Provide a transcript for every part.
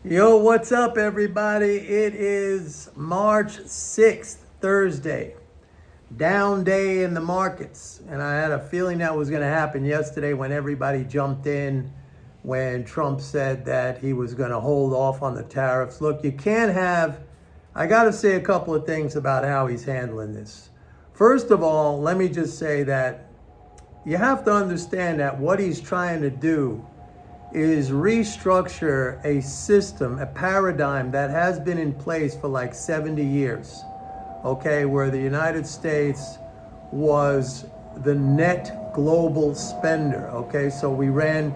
Yo, what's up, everybody? It is March 6th, Thursday. Down day in the markets. And I had a feeling that was going to happen yesterday when everybody jumped in when Trump said that he was going to hold off on the tariffs. Look, I got to say a couple of things about how he's handling this. First of all, let me just say that you have to understand that what he's trying to do is restructure a system, a paradigm that has been in place for like 70 years, okay, where the United States was the net global spender, okay? So we ran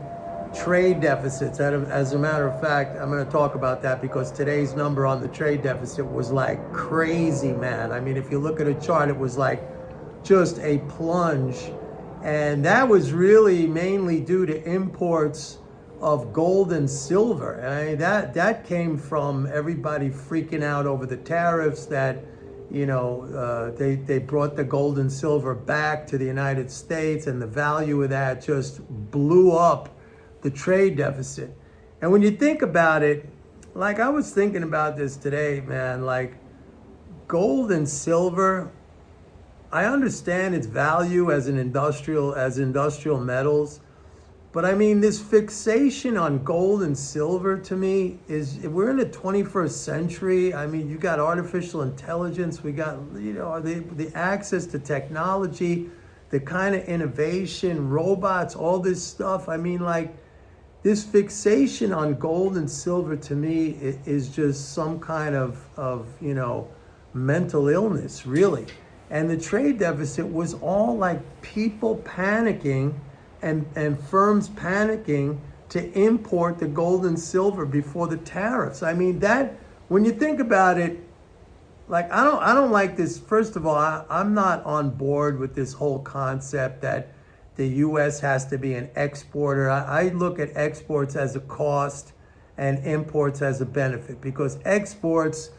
trade deficits. As a matter of fact, I'm going to talk about that because today's number on the trade deficit was like crazy, man. I mean, if you look at a chart, it was like just a plunge. And that was really mainly due to imports of gold and silver. And I mean, that came from everybody freaking out over the tariffs that, they brought the gold and silver back to the United States, and the value of that just blew up the trade deficit. And when you think about it, like I was thinking about this today, man, like gold and silver, I understand its value as industrial metals. But I mean, this fixation on gold and silver to me we're in the 21st century. I mean, you got artificial intelligence, we got, the access to technology, the kind of innovation, robots, all this stuff. I mean, like, this fixation on gold and silver to me is just some kind of mental illness, really. And the trade deficit was all like people panicking and firms panicking to import the gold and silver before the tariffs. I mean, that, when you think about it, like I don't like this. First of all, I'm not on board with this whole concept that the US has to be an exporter. I look at exports as a cost and imports as a benefit, because exports,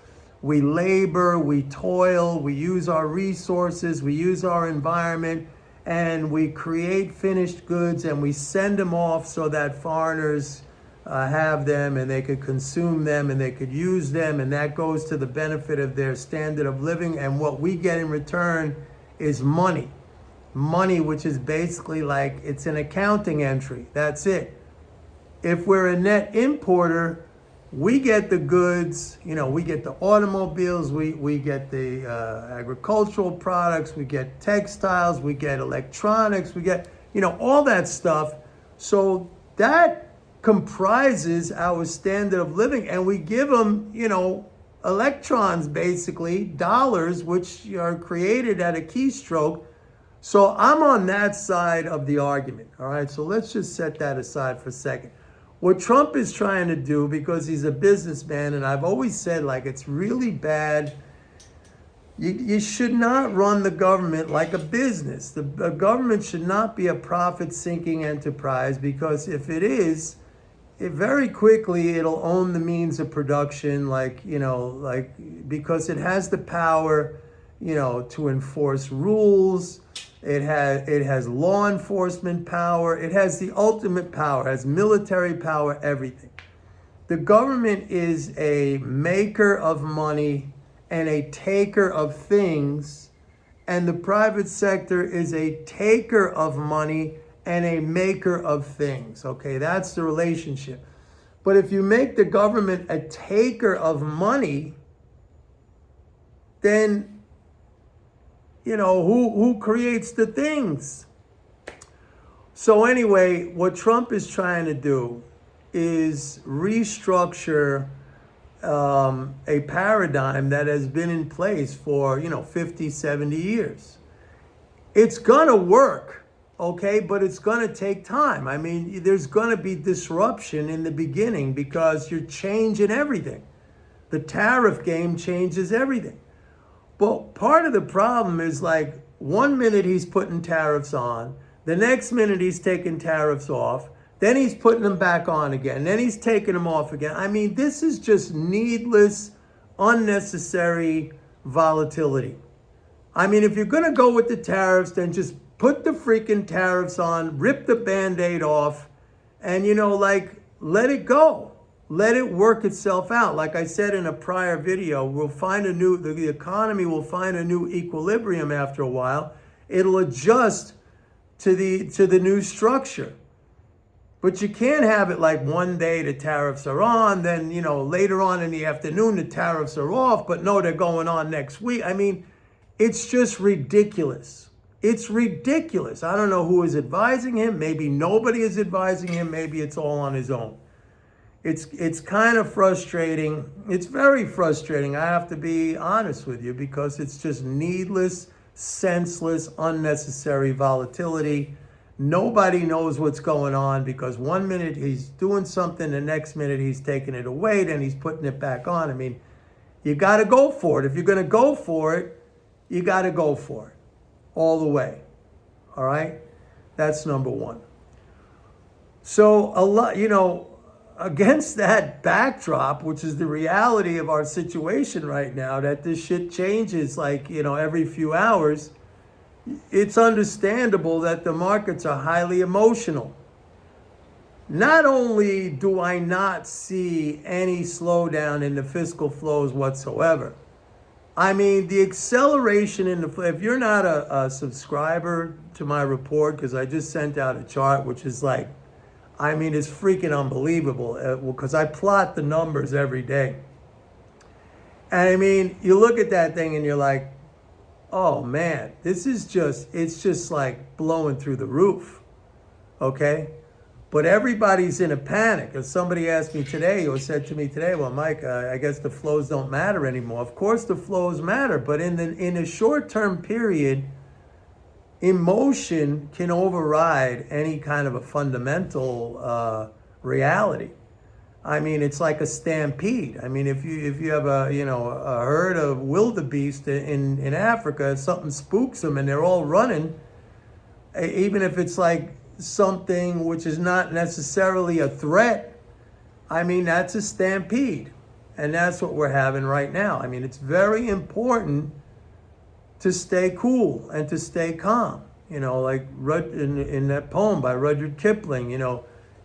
we labor, we toil, we use our resources, we use our environment, and we create finished goods and we send them off so that foreigners have them and they could consume them and they could use them, and that goes to the benefit of their standard of living. And what we get in return is money, which is basically like, it's an accounting entry. That's it. If we're a net importer, we get the goods, we get the automobiles, we get the agricultural products, we get textiles, we get electronics, we get, all that stuff. So that comprises our standard of living, and we give them, electrons, basically, dollars, which are created at a keystroke. So I'm on that side of the argument, all right? So let's just set that aside for a second. What Trump is trying to do, because he's a businessman, and I've always said, like, it's really bad. You should not run the government like a business. The government should not be a profit-sinking enterprise, because if it is, very quickly it'll own the means of production, because it has the power, to enforce rules. It has law enforcement power. It has the ultimate power, has military power, everything. The government is a maker of money and a taker of things, and the private sector is a taker of money and a maker of things. Okay, that's the relationship. But if you make the government a taker of money, then who creates the things? So anyway, what Trump is trying to do is restructure a paradigm that has been in place for, 50, 70 years. It's going to work, okay, but it's going to take time. I mean, there's going to be disruption in the beginning because you're changing everything. The tariff game changes everything. But part of the problem is, like, 1 minute he's putting tariffs on, the next minute he's taking tariffs off, then he's putting them back on again, then he's taking them off again. I mean, this is just needless, unnecessary volatility. I mean, if you're going to go with the tariffs, then just put the freaking tariffs on, rip the Band-Aid off, and, let it go. Let it work itself out. Like I said in a prior video, the economy will find a new equilibrium after a while. It'll adjust to the new structure. But you can't have it like one day the tariffs are on, then, later on in the afternoon the tariffs are off, but no, they're going on next week. I mean, it's just ridiculous. It's ridiculous. I don't know who is advising him. Maybe nobody is advising him. Maybe it's all on his own. It's kind of frustrating. It's very frustrating. I have to be honest with you, because it's just needless, senseless, unnecessary volatility. Nobody knows what's going on, because one minute he's doing something, the next minute he's taking it away, then he's putting it back on. I mean, you got to go for it. If you're going to go for it, you got to go for it all the way. All right? That's number one. So a lot, against that backdrop, which is the reality of our situation right now, that this shit changes like, every few hours, it's understandable that the markets are highly emotional. Not only do I not see any slowdown in the fiscal flows whatsoever, I mean, the acceleration if you're not a subscriber to my report, because I just sent out a chart, which is like, it's freaking unbelievable, because I plot the numbers every day. And you look at that thing and you're like, oh man, it's just like blowing through the roof, okay? But everybody's in a panic. If somebody asked me today, or said to me today, well, Mike, I guess the flows don't matter anymore. Of course the flows matter, but in a short-term period, emotion can override any kind of a fundamental reality. It's like a stampede. If you have a herd of wildebeest in Africa, something spooks them and they're all running, even if it's like something which is not necessarily a threat, that's a stampede. And that's what we're having right now. It's very important to stay cool and to stay calm. Like in that poem by Rudyard Kipling,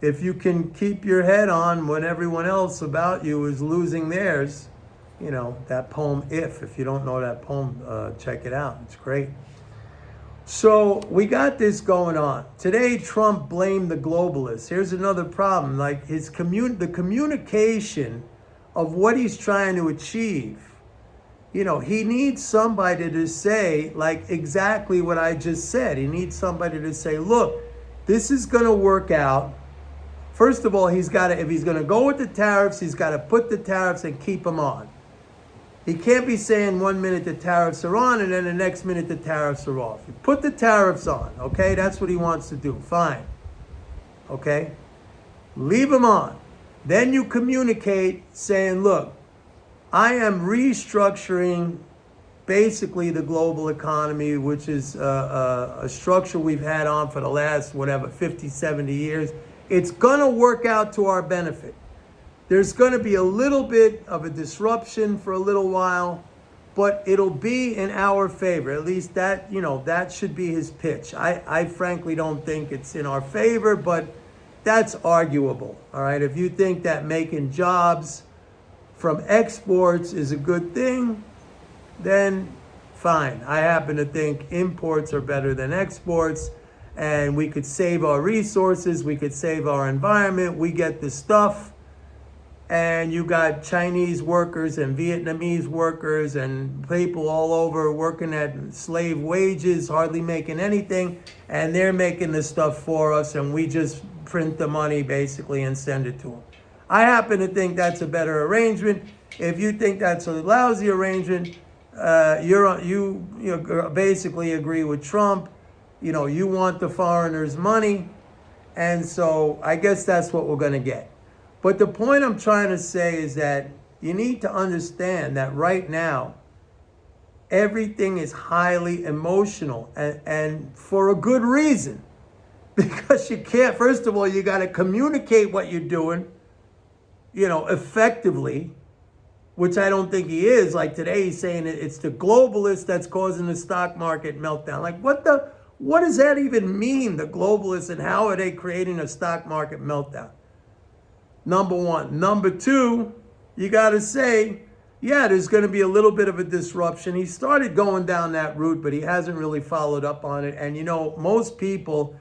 if you can keep your head on when everyone else about you is losing theirs, that poem, if you don't know that poem, check it out. It's great. So we got this going on. Today, Trump blamed the globalists. Here's another problem, like the communication of what he's trying to achieve. He needs somebody to say like exactly what I just said. He needs somebody to say, look, this is going to work out. First of all, if he's going to go with the tariffs, he's got to put the tariffs and keep them on. He can't be saying 1 minute the tariffs are on and then the next minute the tariffs are off. You put the tariffs on, okay? That's what he wants to do. Fine. Okay? Leave them on. Then you communicate saying, look, I am restructuring basically the global economy, which is a structure we've had on for the last, 50, 70 years. It's going to work out to our benefit. There's going to be a little bit of a disruption for a little while, but it'll be in our favor. At least that, that should be his pitch. I frankly don't think it's in our favor, but that's arguable. All right. If you think that making jobs from exports is a good thing, then fine. I happen to think imports are better than exports, and we could save our resources, we could save our environment, we get the stuff, and you got Chinese workers and Vietnamese workers and people all over working at slave wages, hardly making anything, and they're making the stuff for us, and we just print the money basically and send it to them. I happen to think that's a better arrangement. If you think that's a lousy arrangement, you basically agree with Trump. You want the foreigners' money, and so I guess that's what we're going to get. But the point I'm trying to say is that you need to understand that right now, everything is highly emotional, and for a good reason. Because you can't, first of all, you got to communicate what you're doing, effectively, which I don't think he is. Like today, he's saying it's the globalists that's causing the stock market meltdown. Like, what does that even mean, the globalists, and how are they creating a stock market meltdown? Number one. Number two, you got to say, yeah, there's going to be a little bit of a disruption. He started going down that route, but he hasn't really followed up on it. And most people,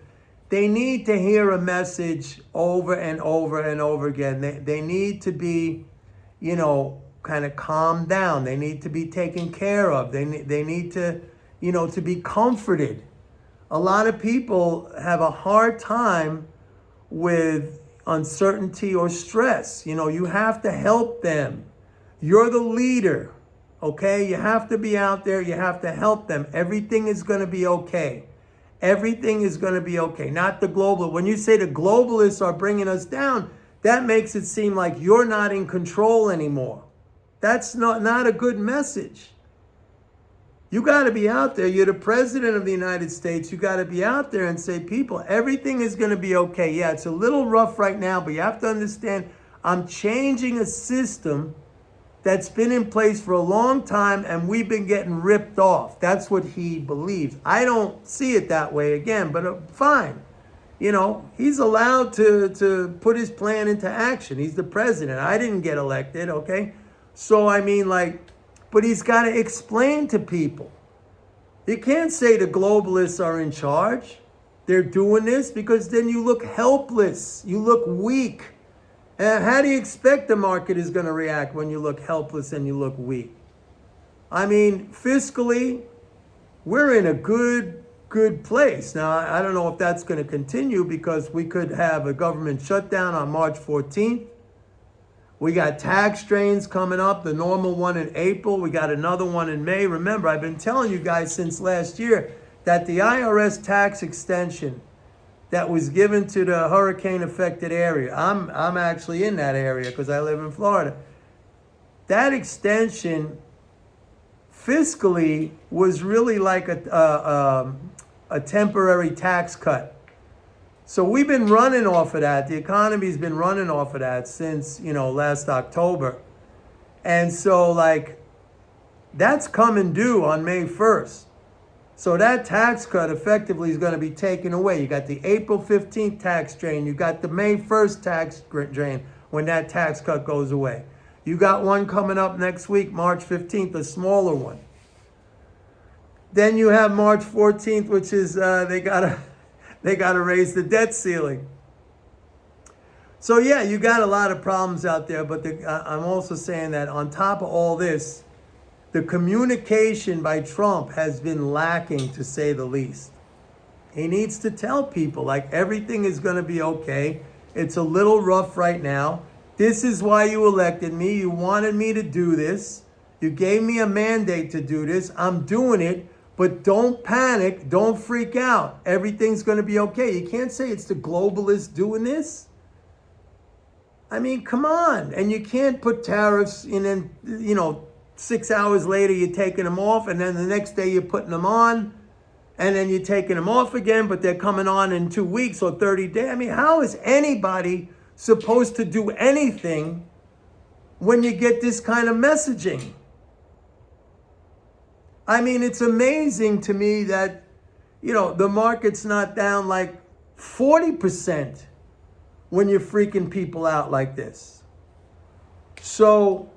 they need to hear a message over and over and over again. They need to be, kind of calmed down. They need to be taken care of. They need to, to be comforted. A lot of people have a hard time with uncertainty or stress. You have to help them. You're the leader, okay? You have to be out there. You have to help them. Everything is going to be okay. Everything is going to be okay. Not the global. When you say the globalists are bringing us down, that makes it seem like you're not in control anymore. That's not a good message. You got to be out there. You're the president of the United States. You got to be out there and say, people, everything is going to be okay. Yeah, it's a little rough right now, but you have to understand, I'm changing a system that's been in place for a long time, and we've been getting ripped off. That's what he believes. I don't see it that way again, but fine. He's allowed to put his plan into action. He's the president. I didn't get elected, okay? So, but he's got to explain to people. You can't say the globalists are in charge. They're doing this, because then you look helpless. You look weak. And how do you expect the market is going to react when you look helpless and you look weak? Fiscally, we're in a good place. Now, I don't know if that's going to continue, because we could have a government shutdown on March 14th. We got tax strains coming up, the normal one in April. We got another one in May. Remember, I've been telling you guys since last year that the IRS tax extension that was given to the hurricane affected area. I'm actually in that area because I live in Florida. That extension fiscally was really like a temporary tax cut. So we've been running off of that. The economy's been running off of that since, last October. And so that's coming due on May 1st. So that tax cut effectively is going to be taken away. You got the April 15th tax drain. You got the May 1st tax drain when that tax cut goes away. You got one coming up next week, March 15th, a smaller one. Then you have March 14th, which is they gotta raise the debt ceiling. So yeah, you got a lot of problems out there. But I'm also saying that on top of all this, the communication by Trump has been lacking, to say the least. He needs to tell people, everything is going to be okay. It's a little rough right now. This is why you elected me. You wanted me to do this. You gave me a mandate to do this. I'm doing it. But don't panic. Don't freak out. Everything's going to be okay. You can't say it's the globalists doing this. Come on. And you can't put tariffs in and, 6 hours later, you're taking them off, and then the next day you're putting them on, and then you're taking them off again, but they're coming on in 2 weeks or 30 days. How is anybody supposed to do anything when you get this kind of messaging? It's amazing to me that, the market's not down 40% when you're freaking people out like this. So,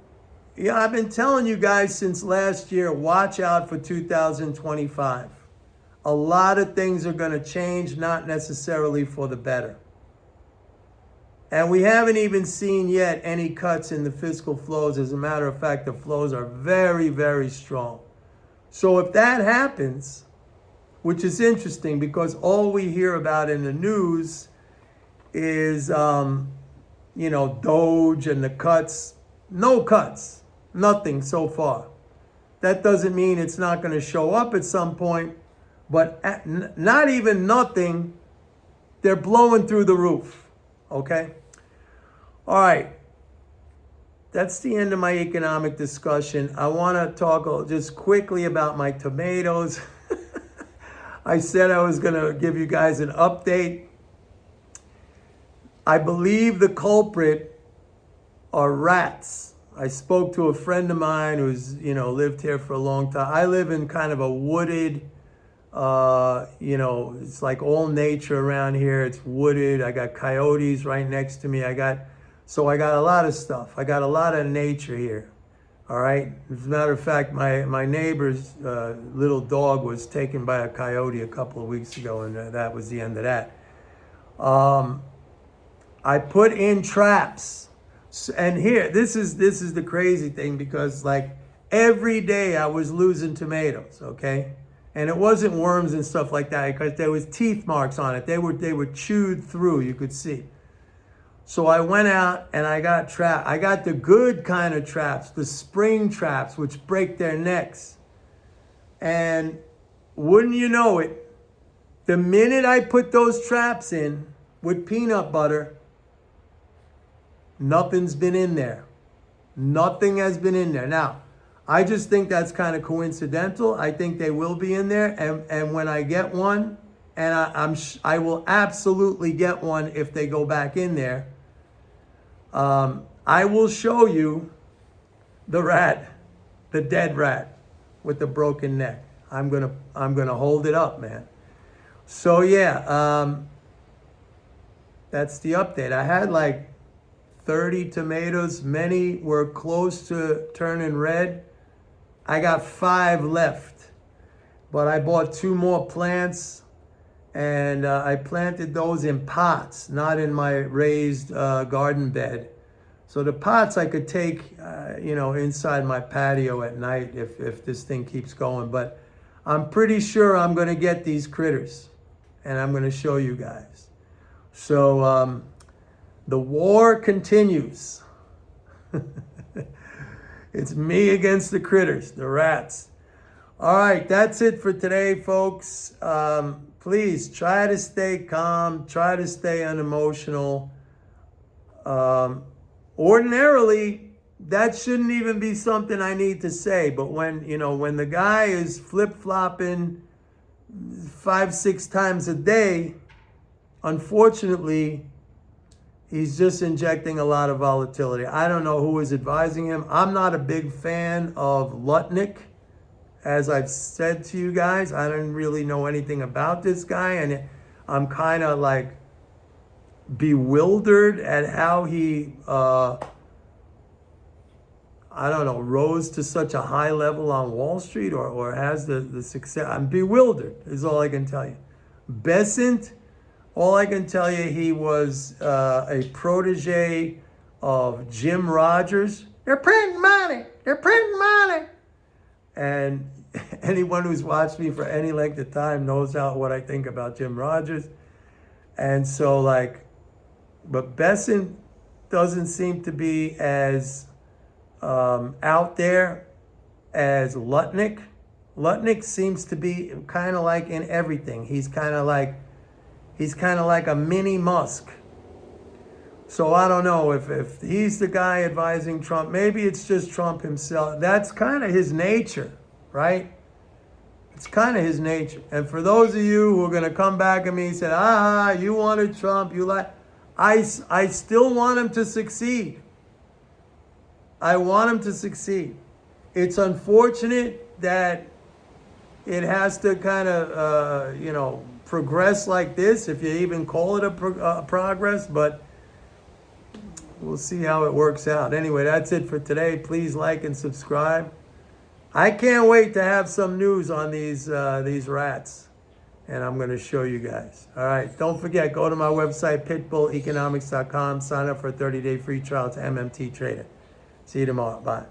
yeah, I've been telling you guys since last year, watch out for 2025. A lot of things are going to change, not necessarily for the better. And we haven't even seen yet any cuts in the fiscal flows. As a matter of fact, the flows are very, very strong. So if that happens, which is interesting because all we hear about in the news is, Doge and the cuts. No cuts. Nothing so far. That doesn't mean it's not going to show up at some point, but not even nothing, they're blowing through the roof, okay? All right, that's the end of my economic discussion. I want to talk just quickly about my tomatoes. I said I was going to give you guys an update. I believe the culprit are rats. I spoke to a friend of mine who's, lived here for a long time. I live in kind of a wooded, it's like all nature around here. It's wooded. I got coyotes right next to me. I got So I got a lot of stuff. I got a lot of nature here. All right. As a matter of fact, my neighbor's little dog was taken by a coyote a couple of weeks ago, and that was the end of that. I put in traps, and here, this is the crazy thing, because like every day I was losing tomatoes. Okay. And it wasn't worms and stuff like that, because there was teeth marks on it. They were chewed through. You could see. So I went out and I got traps. I got the good kind of traps, the spring traps, which break their necks. And wouldn't you know it, the minute I put those traps in with peanut butter, nothing's been in there. Nothing has been in there. Now, I just think that's kind of coincidental. I think they will be in there. And when I get one, and I will absolutely get one if they go back in there, I will show you the rat, the dead rat with the broken neck. I'm gonna hold it up, man. So yeah, that's the update. I had like 30 tomatoes. Many were close to turning red. I got 5 left, but I bought 2 more plants, and I planted those in pots, not in my raised garden bed. So the pots I could take, inside my patio at night if this thing keeps going. But I'm pretty sure I'm going to get these critters, and I'm going to show you guys. So the war continues. It's me against the critters, the rats. All right, that's it for today, folks. Please try to stay calm, try to stay unemotional. Ordinarily, that shouldn't even be something I need to say, but when the guy is flip-flopping 5-6 times a day, unfortunately, he's just injecting a lot of volatility. I don't know who is advising him. I'm not a big fan of Lutnick. As I've said to you guys, I don't really know anything about this guy, and I'm kind of like bewildered at how he, rose to such a high level on Wall Street, or has the success. I'm bewildered, is all I can tell you. Besant, all I can tell you, he was a protege of Jim Rogers. They're printing money. They're printing money. And anyone who's watched me for any length of time knows what I think about Jim Rogers. And so, but Besant doesn't seem to be as out there as Lutnick. Lutnick seems to be kind of like in everything. He's kind of like a mini Musk. So I don't know if he's the guy advising Trump. Maybe it's just Trump himself. That's kind of his nature, right? It's kind of his nature. And for those of you who are going to come back at me and say, you wanted Trump, I still want him to succeed. I want him to succeed. It's unfortunate that it has to kind of, progress like this, if you even call it a progress, but we'll see how it works out. Anyway, that's it for today. Please like and subscribe. I can't wait to have some news on these rats, and I'm going to show you guys. All right, don't forget, go to my website, pitbulleconomics.com. Sign up for a 30-day free trial to MMT Trader. See you tomorrow. Bye.